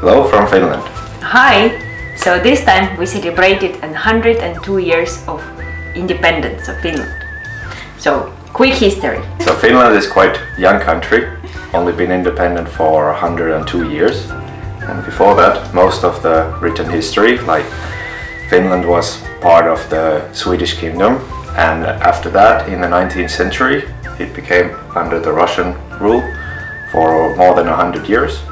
Hello from Finland. Hi! So this time we celebrated 102 years of independence of Finland. So, quick history. So Finland is quite a young country, only been independent for 102 years. And before that, most of the written history, like Finland was part of the Swedish kingdom, and after that, in the 19th century, it became under the Russian rule for more than 100 years.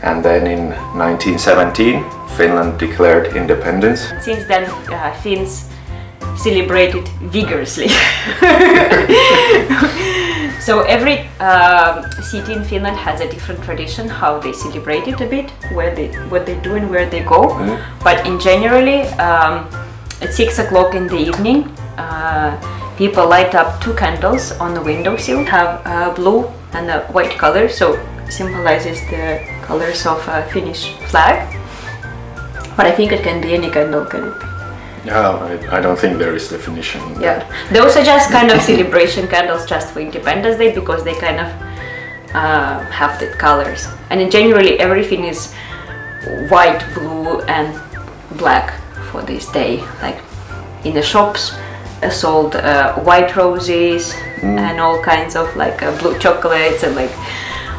And then in 1917, Finland declared independence. Since then, Finns celebrated vigorously. So every city in Finland has a different tradition how they celebrate it a bit, what they do and where they go. But in generally, at 6 o'clock in the evening, people light up 2 candles on the windowsill, have blue and a white color, so symbolizes the colors of a Finnish flag. But I think it can be any candle, can it be? Yeah, I don't think there is definition. Yeah, those are just kind of celebration candles just for Independence Day, because they kind of have the colors. And generally everything is white, blue and black for this day. Like in the shops sold white roses and all kinds of like blue chocolates and like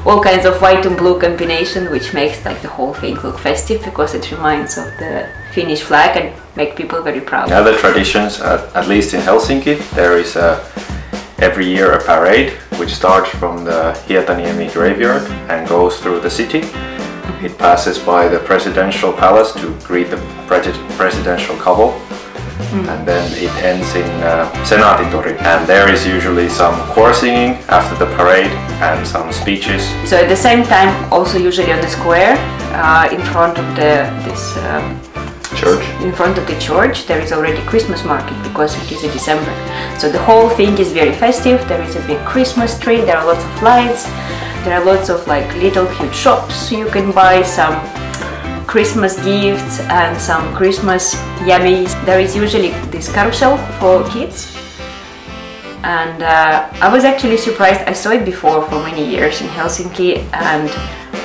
all kinds of white and blue combination, which makes like the whole thing look festive because it reminds of the Finnish flag and make people very proud. The other traditions, at least in Helsinki, there is every year a parade which starts from the Hietaniemi graveyard and goes through the city. It passes by the presidential palace to greet the presidential couple. And then it ends in Senaattitori, and there is usually some choir singing after the parade and some speeches. So at the same time, also usually on the square, in front of church. In front of the church, there is already Christmas market because it is in December. So the whole thing is very festive. There is a big Christmas tree. There are lots of lights. There are lots of like little cute shops. You can buy some Christmas gifts and some Christmas yummies. There is usually this carousel for kids, and I was actually surprised. I saw it before for many years in Helsinki, and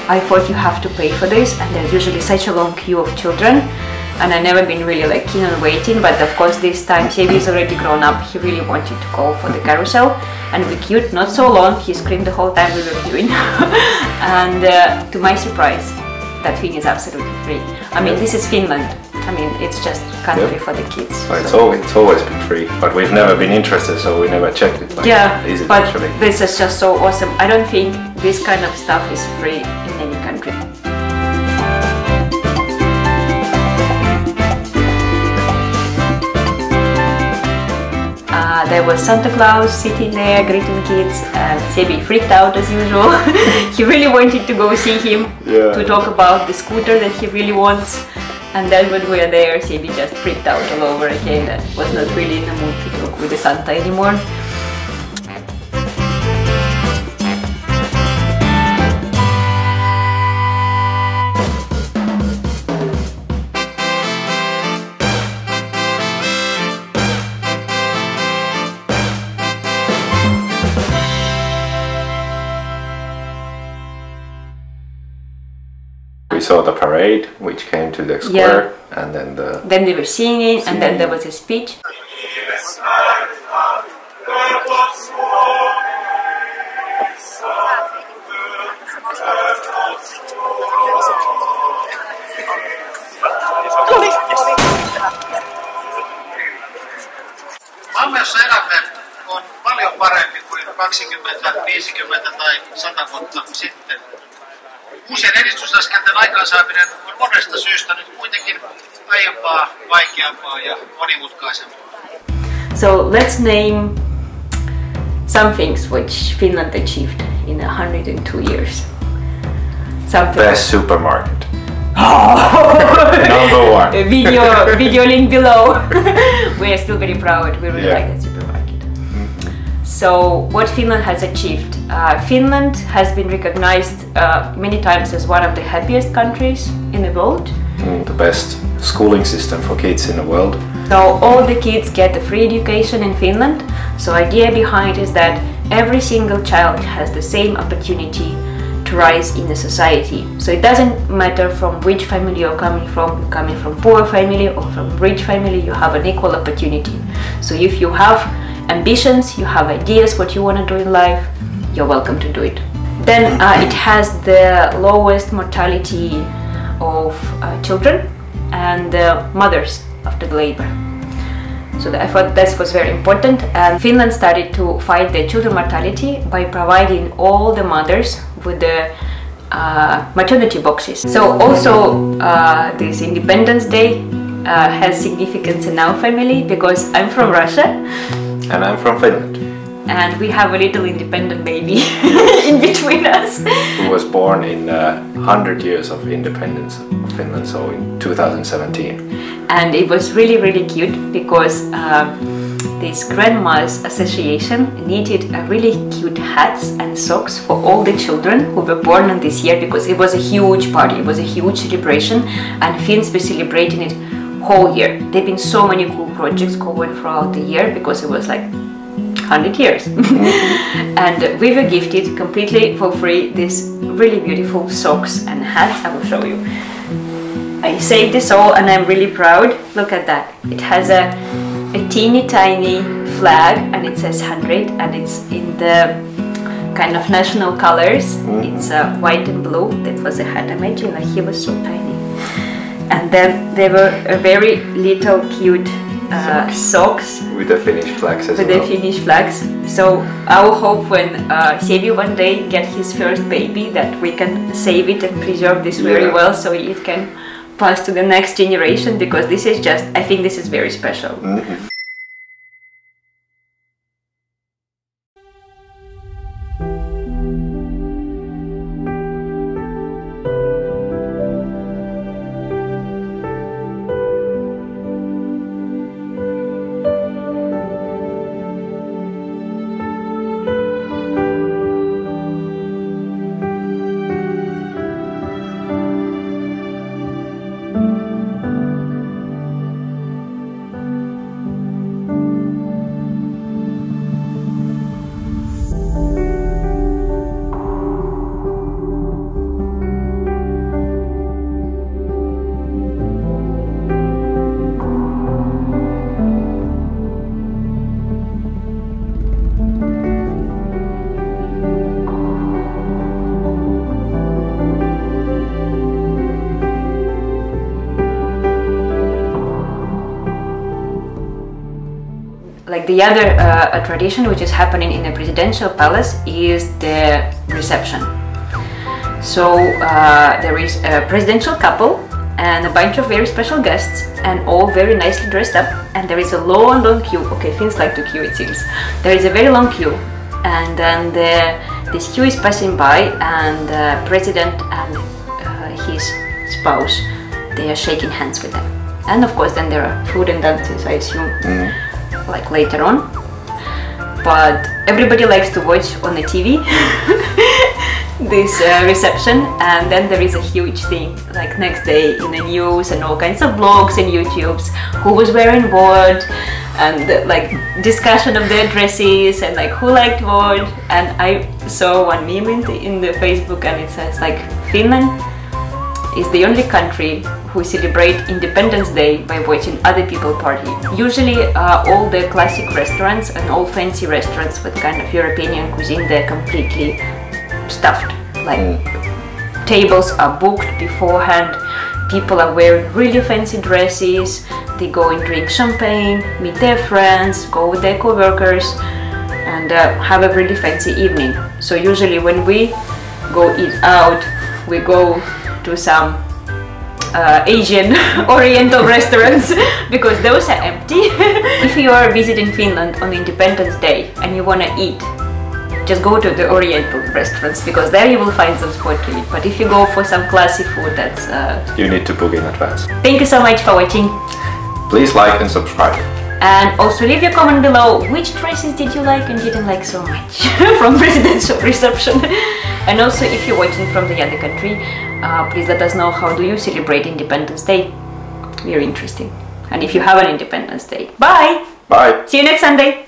I thought you have to pay for this, and there's usually such a long queue of children, and I never been really like keen on waiting. But of course this time Sebi is already grown up. He really wanted to go for the carousel, and we queued not so long. He screamed the whole time we were queuing. And to my surprise, that thing is absolutely free. I mean, this is Finland. I mean, it's just country for the kids. Well, it's always been free, but we've never been interested, so we never checked it. Like, yeah, is it but actually? This is just so awesome. I don't think this kind of stuff is free in any country. There was Santa Claus sitting there greeting kids, and Sebi freaked out as usual. He really wanted to go see him to talk about the scooter that he really wants. And then when we were there, Sebi just freaked out all over again and was not really in the mood to talk with the Santa anymore. We saw the parade, which came to the square, and then Then they were singing, and then there was a speech. Maailmassa elämä on paljon parempi kuin 20, 50 tai 100 vuotta sitten. Uusien edistysaskelten aikaansaaminen on monesta syystä nyt kuitenkin aiempaa vaikeampaa ja monimutkaisempaa. So let's name some things which Finland achieved in 102 years. best supermarket. Oh. Number 1. Video link below. We are still very proud. We really like that supermarket. So what Finland has achieved? Finland has been recognized many times as one of the happiest countries in the world. The best schooling system for kids in the world. So all the kids get a free education in Finland. So idea behind is that every single child has the same opportunity to rise in the society. So it doesn't matter from which family you're coming from poor family or from rich family, you have an equal opportunity. So if you have ambitions, you have ideas what you want to do in life, you're welcome to do it. Then it has the lowest mortality of children and mothers after the labor. So I thought that was very important, and Finland started to fight the children mortality by providing all the mothers with the maternity boxes. So also this Independence Day has significance in our family because I'm from Russia. And I'm from Finland. And we have a little independent baby in between us. Who was born in 100 years of independence of Finland, so in 2017. And it was really, really cute because this Grandma's Association needed really cute hats and socks for all the children who were born on this year, because it was a huge party, it was a huge celebration, and Finns were celebrating it whole year. There have been so many cool projects going throughout the year because it was like 100 years. And we were gifted completely for free these really beautiful socks and hats. I will show you. I saved this all and I'm really proud. Look at that. It has a teeny tiny flag and it says 100, and it's in the kind of national colors. It's white and blue. That was a hat. Imagine like he was so tiny. And then there were a very little cute socks with the Finnish flags as well. With the Finnish flags. So I hope when Sebi one day get his first baby that we can save it and preserve this very well so it can pass to the next generation, because this is just, I think this is very special. Like the other tradition which is happening in the presidential palace is the reception. So there is a presidential couple and a bunch of very special guests, and all very nicely dressed up, and there is a long queue. Okay, Finns like to queue, it seems. There is a very long queue, and then this queue is passing by, and the president and his spouse, they are shaking hands with them. And of course then there are food and dances, I assume. Like later on, but everybody likes to watch on the TV this reception, and then there is a huge thing like next day in the news and all kinds of blogs and YouTubes, who was wearing what, and like discussion of their dresses and like who liked what. And I saw one meme in the Facebook, and it says like Finland is the only country who celebrate Independence Day by watching other people party. Usually all the classic restaurants and all fancy restaurants with kind of European cuisine, they're completely stuffed. Like tables are booked beforehand, people are wearing really fancy dresses, they go and drink champagne, meet their friends, go with their co-workers, and have a really fancy evening. So usually when we go eat out, we go to some Asian Oriental restaurants because those are empty. If you are visiting Finland on Independence Day and you want to eat, just go to the Oriental restaurants, because there you will find some spot to eat. But if you go for some classy food, that's you need to book in advance. Thank you so much for watching. Please like and subscribe. And also leave your comment below which dresses did you like and didn't like so much from presidential reception. And also if you're watching from the other country, please let us know how do you celebrate Independence Day. Very interesting. And if you have an Independence Day. Bye! Bye! See you next Sunday!